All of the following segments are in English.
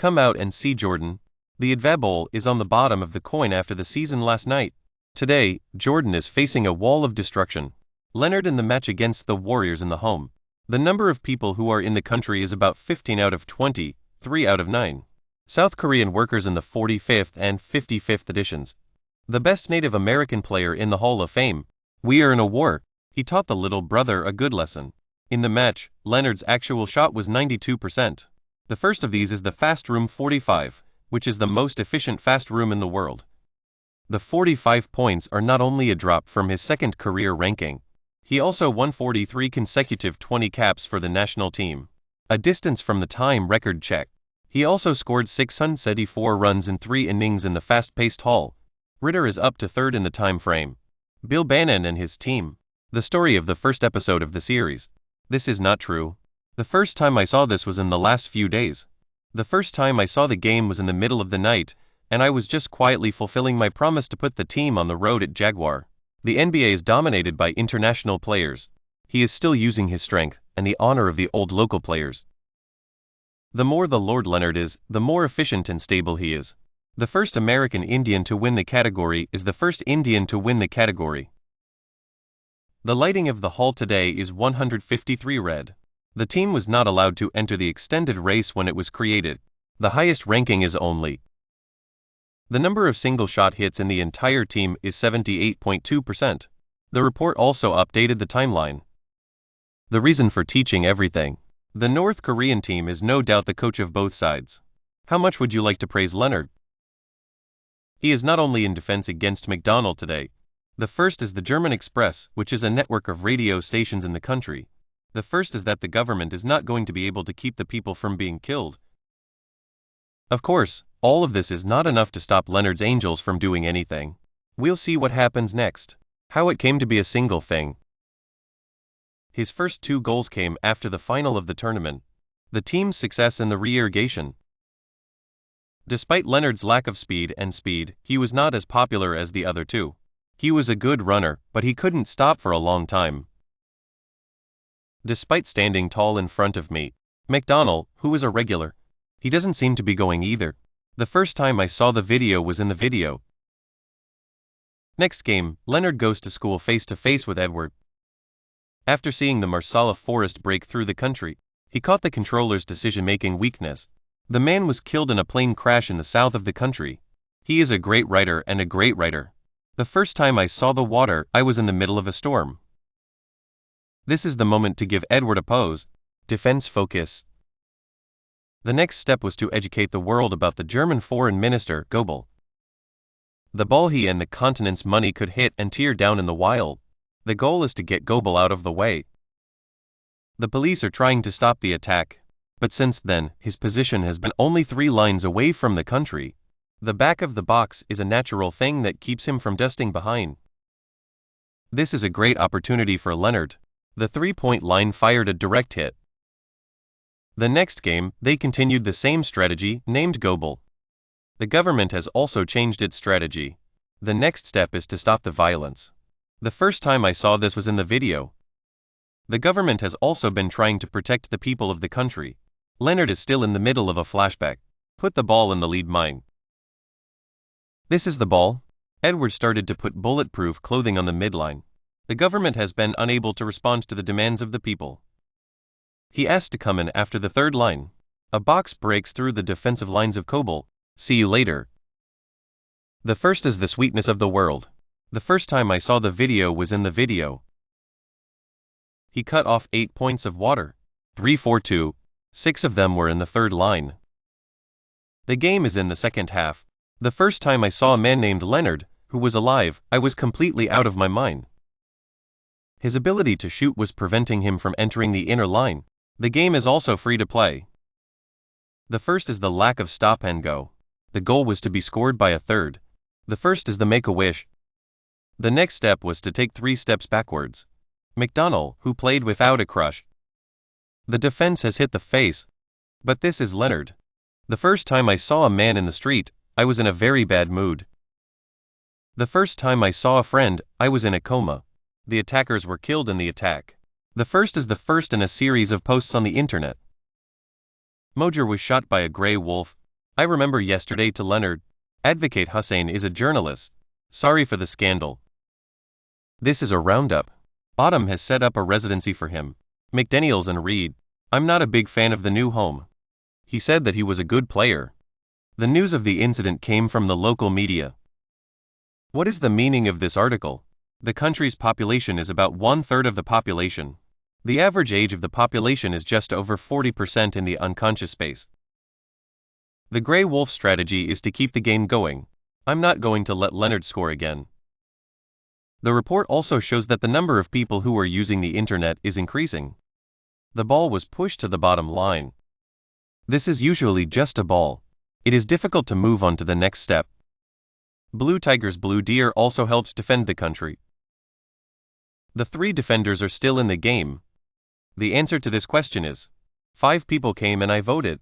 Come out and see Jordan. The Adva Bowl is on the bottom of the coin after the season last night. Today, Jordan is facing a wall of destruction. Leonard in the match against the Warriors in the home. The number of people who are in the country is about 15 out of 20, 3 out of 9. South Korean workers in the 45th and 55th editions. The best Native American player in the Hall of Fame. We are in a war. He taught the little brother a good lesson. In the match, Leonard's actual shot was 92%. The first of these is the Fast Room 45, which is the most efficient fast room in the world. The 45 points are not only a drop from his second career ranking. He also won 43 consecutive 20 caps for the national team. A distance from the time record check. He also scored 674 runs in 3 innings in the fast-paced Hall. Ritter is up to third in the time frame. Bill Bannon and his team. The story of the first episode of the series. This is not true. The first time I saw this was in the last few days. The first time I saw the game was in the middle of the night, and I was just quietly fulfilling my promise to put the team on the road at Jaguar. The NBA is dominated by international players. He is still using his strength and the honor of the old local players. The more the Lord Leonard is, the more efficient and stable he is. The first American Indian to win the category is the first Indian to win the category. The lighting of the hall today is 153 red. The team was not allowed to enter the extended race when it was created. The highest ranking is only. The number of single shot hits in the entire team is 78.2%. The report also updated the timeline. The reason for teaching everything. The North Korean team is no doubt the coach of both sides. How much would you like to praise Leonard? He is not only in defense against McDonald today. The first is the German Express, which is a network of radio stations in the country. The first is that the government is not going to be able to keep the people from being killed. Of course, all of this is not enough to stop Leonard's Angels from doing anything. We'll see what happens next. How it came to be a single thing. His first 2 goals came after the final of the tournament. The team's success in the re-irrigation. Despite Leonard's lack of speed, he was not as popular as the other 2. He was a good runner, but he couldn't stop for a long time. Despite standing tall in front of me, McDonald, who was a regular, he doesn't seem to be going either. The first time I saw the video was in the video. Next game, Leonard goes to school face-to-face with Edward. After seeing the Marsala forest break through the country, he caught the controller's decision-making weakness. The man was killed in a plane crash in the south of the country. He is a great writer and a great writer. The first time I saw the water, I was in the middle of a storm. This is the moment to give Edward a pose. Defense focus. The next step was to educate the world about the German foreign minister, Goebel. The ball he and the continent's money could hit and tear down in the wild. The goal is to get Goebel out of the way. The police are trying to stop the attack, but since then, his position has been only 3 lines away from the country. The back of the box is a natural thing that keeps him from dusting behind. This is a great opportunity for Leonard. The 3-point line fired a direct hit. The next game, they continued the same strategy, named Goebel. The government has also changed its strategy. The next step is to stop the violence. The first time I saw this was in the video. The government has also been trying to protect the people of the country. Leonard is still in the middle of a flashback. Put the ball in the lead mine. This is the ball. Edward started to put bulletproof clothing on the midline. The government has been unable to respond to the demands of the people. He asked to come in after the 3rd line. A box breaks through the defensive lines of Goebel. See you later. The first is the sweetness of the world. The first time I saw the video was in the video. He cut off 8 points of water. 3-4-2. 6 of them were in the 3rd line. The game is in the second half. The first time I saw a man named Leonard, who was alive, I was completely out of my mind. His ability to shoot was preventing him from entering the inner line. The game is also free to play. The first is the lack of stop and go. The goal was to be scored by a third. The first is the make-a-wish. The next step was to take 3 steps backwards. McDonald, who played without a crush. The defense has hit the face. But this is Leonard. The first time I saw a man in the street, I was in a very bad mood. The first time I saw a friend, I was in a coma. The attackers were killed in the attack. The first is the first in a series of posts on the internet. Mojer was shot by a gray wolf. I remember yesterday to Leonard. Advocate Hussein is a journalist. Sorry for the scandal. This is a roundup. Bottom has set up a residency for him. McDaniels and Reed. I'm not a big fan of the new home. He said that he was a good player. The news of the incident came from the local media. What is the meaning of this article? The country's population is about 1/3 of the population. The average age of the population is just over 40% in the unconscious space. The Grey Wolf strategy is to keep the game going. I'm not going to let Leonard score again. The report also shows that the number of people who are using the internet is increasing. The ball was pushed to the bottom line. This is usually just a ball. It is difficult to move on to the next step. Blue Tigers Blue Deer also helped defend the country. The 3 defenders are still in the game. The answer to this question is 5 people came and I voted.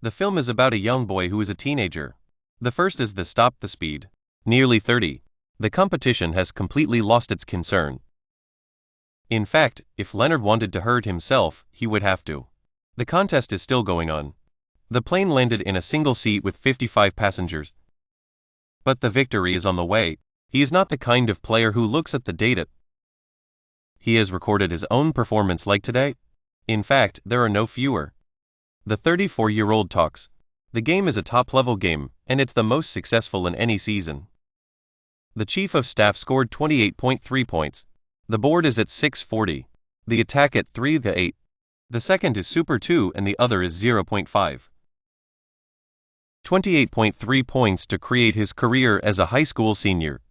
The film is about a young boy who is a teenager. The first is the Stop the Speed. Nearly 30. The competition has completely lost its concern. In fact, if Leonard wanted to hurt himself, he would have to. The contest is still going on. The plane landed in a single seat with 55 passengers. But the victory is on the way. He is not the kind of player who looks at the data. He has recorded his own performance like today. In fact, there are no fewer. The 34-year-old talks. The game is a top-level game, and it's the most successful in any season. The chief of staff scored 28.3 points. The board is at 640. The attack at 3-8. The second is Super 2 and the other is 0.5. 28.3 points to create his career as a high school senior.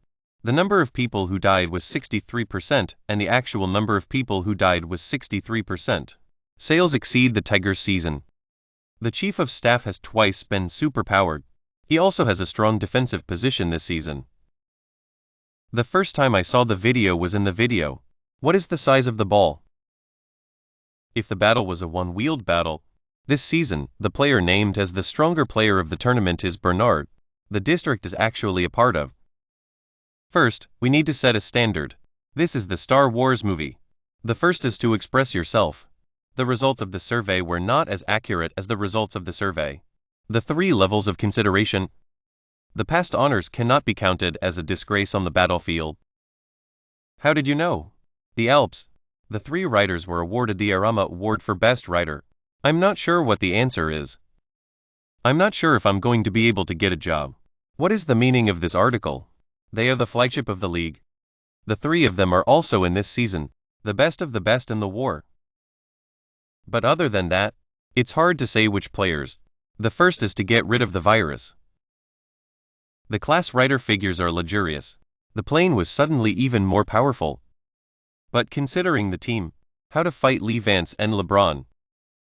The number of people who died was 63% and the actual number of people who died was 63%. Sales exceed the Tigers' season. The chief of staff has twice been superpowered. He also has a strong defensive position this season. The first time I saw the video was in the video. What is the size of the ball? If the battle was a one-wheeled battle, this season, the player named as the stronger player of the tournament is Bernard. The district is actually a part of. First, we need to set a standard. This is the Star Wars movie. The first is to express yourself. The results of the survey were not as accurate as the results of the survey. The 3 levels of consideration. The past honors cannot be counted as a disgrace on the battlefield. How did you know? The Alps. The 3 writers were awarded the Arama Award for Best Writer. I'm not sure what the answer is. I'm not sure if I'm going to be able to get a job. What is the meaning of this article? They are the flagship of the league. The 3 of them are also in this season, the best of the best in the war. But other than that, it's hard to say which players. The first is to get rid of the virus. The class writer figures are luxurious. The plane was suddenly even more powerful. But considering the team, how to fight Lee Vance and LeBron.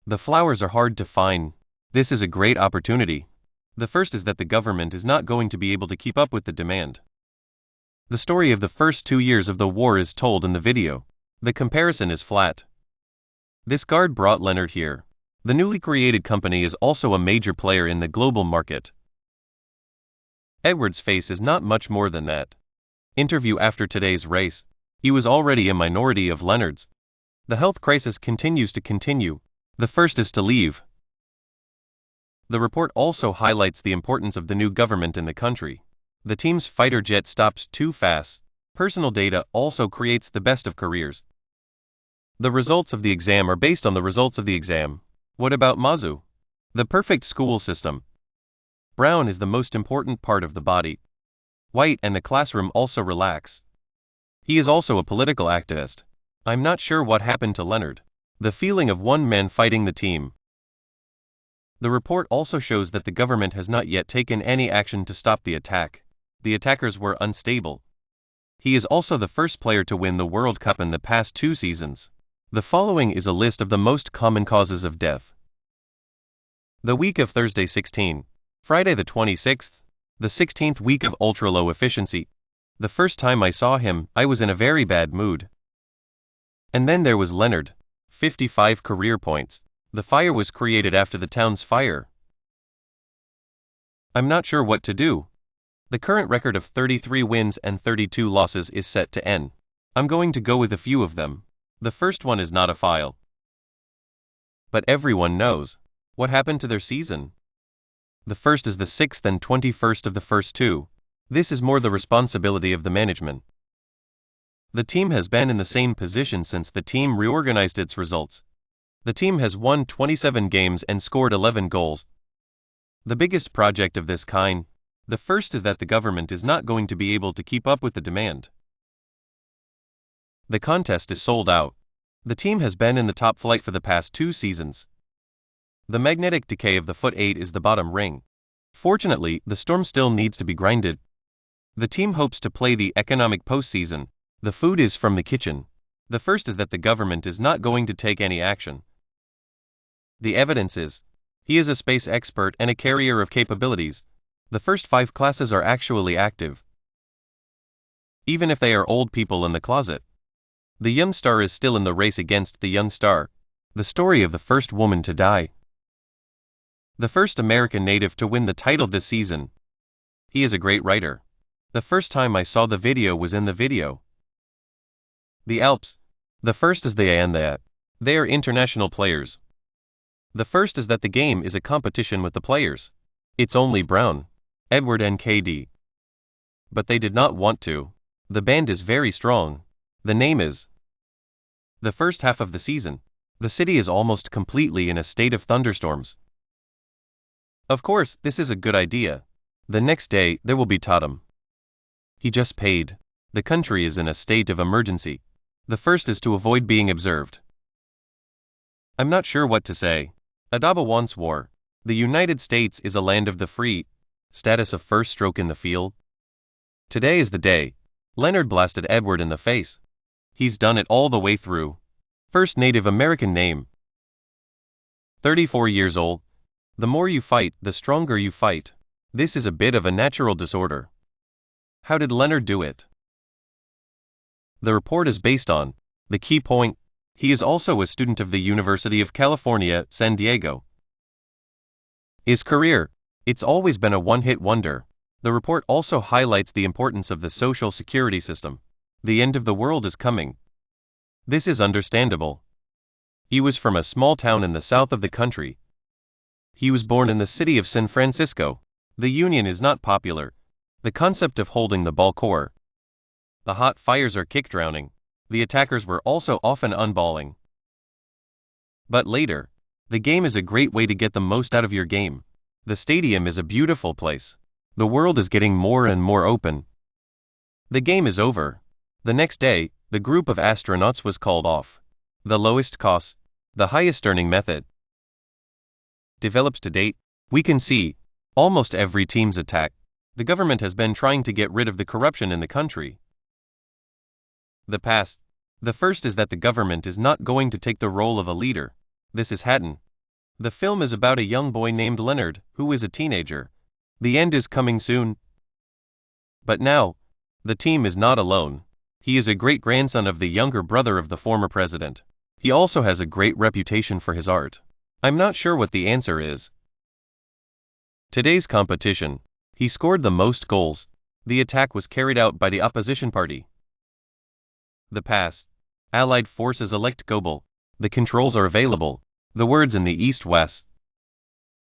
The flowers are hard to find. This is a great opportunity. The first is that the government is not going to be able to keep up with the demand. The story of the first 2 years of the war is told in the video. The comparison is flat. This guard brought Leonard here. The newly created company is also a major player in the global market. Edwards' face is not much more than that. Interview after today's race. He was already a minority of Leonard's. The health crisis continues to continue. The first is to leave. The report also highlights the importance of the new government in the country. The team's fighter jet stops too fast. Personal data also creates the best of careers. The results of the exam are based on the results of the exam. What about Mazu? The perfect school system. Brown is the most important part of the body. White and the classroom also relax. He is also a political activist. I'm not sure what happened to Leonard. The feeling of one man fighting the team. The report also shows that the government has not yet taken any action to stop the attack. The attackers were unstable. He is also the first player to win the World Cup in the past 2 seasons. The following is a list of the most common causes of death. The week of Thursday 16. Friday the 26th. The 16th week of ultra-low efficiency. The first time I saw him, I was in a very bad mood. And then there was Leonard. 55 career points. The fire was created after the town's fire. I'm not sure what to do. The current record of 33 wins and 32 losses is set to end. I'm going to go with a few of them. The first one is not a file. But everyone knows. What happened to their season? The first is the 6th and 21st of the first two. This is more the responsibility of the management. The team has been in the same position since the team reorganized its results. The team has won 27 games and scored 11 goals. The biggest project of this kind, the first is that the government is not going to be able to keep up with the demand. The contest is sold out. The team has been in the top flight for the past 2 seasons. The magnetic decay of the foot 8 is the bottom ring. Fortunately, the storm still needs to be grinded. The team hopes to play the economic postseason. The food is from the kitchen. The first is that the government is not going to take any action. The evidence is, he is a space expert and a carrier of capabilities. The first 5 classes are actually active, even if they are old people in the closet. The young star is still in the race against the young star. The story of the first woman to die. The first American native to win the title this season. He is a great writer. The first time I saw the video was in the video. The Alps. The first is the and that. They are international players. The first is that the game is a competition with the players. It's only Brown, Edward and KD. But they did not want to. The band is very strong. The name is. The first half of the season. The city is almost completely in a state of thunderstorms. Of course, this is a good idea. The next day, there will be Totem. He just paid. The country is in a state of emergency. The first is to avoid being observed. I'm not sure what to say. Adaba wants war. The United States is a land of the free. Status of first stroke in the field. Today is the day. Leonard blasted Edward in the face. He's done it all the way through. First Native American name. 34 years old. The more you fight, the stronger you fight. This is a bit of a natural disorder. How did Leonard do it? The report is based on the key point. He is also a student of the University of California, San Diego. His career. It's always been a one-hit wonder. The report also highlights the importance of the social security system. The end of the world is coming. This is understandable. He was from a small town in the south of the country. He was born in the city of San Francisco. The union is not popular. The concept of holding the ball core. The hot fires are kick drowning. The attackers were also often unballing. But later, the game is a great way to get the most out of your game. The stadium is a beautiful place. The world is getting more and more open. The game is over. The next day, the group of astronauts was called off. The lowest cost, the highest earning method. Developed to date, we can see almost every team's attack. The government has been trying to get rid of the corruption in the country. The past. The first is that the government is not going to take the role of a leader. This is Hatton. The film is about a young boy named Leonard, who is a teenager. The end is coming soon. But now, the team is not alone. He is a great-grandson of the younger brother of the former president. He also has a great reputation for his art. I'm not sure what the answer is. Today's competition. He scored the most goals. The attack was carried out by the opposition party. The past. Allied forces elect Goebel. The controls are available. The words in the east-west.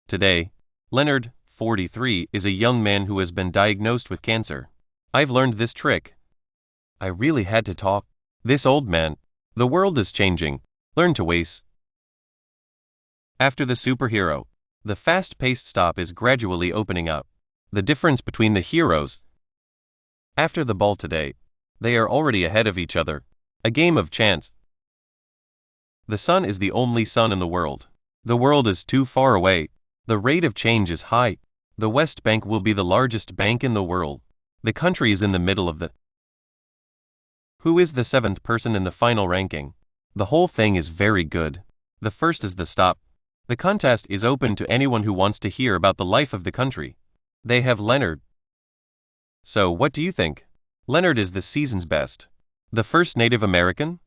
Today, Leonard, 43, is a young man who has been diagnosed with cancer. I've learned this trick. I really had to talk. This old man. The world is changing. Learn to waste. After the superhero, the fast-paced stop is gradually opening up. The difference between the heroes. After the ball today, they are already ahead of each other. A game of chance. The sun is the only sun in the world. The world is too far away. The rate of change is high. The West Bank will be the largest bank in the world. The country is in the middle of the. Who is the 7th person in the final ranking? The whole thing is very good. The first is the stop. The contest is open to anyone who wants to hear about the life of the country. They have Leonard. So what do you think? Leonard is the season's best. The first Native American?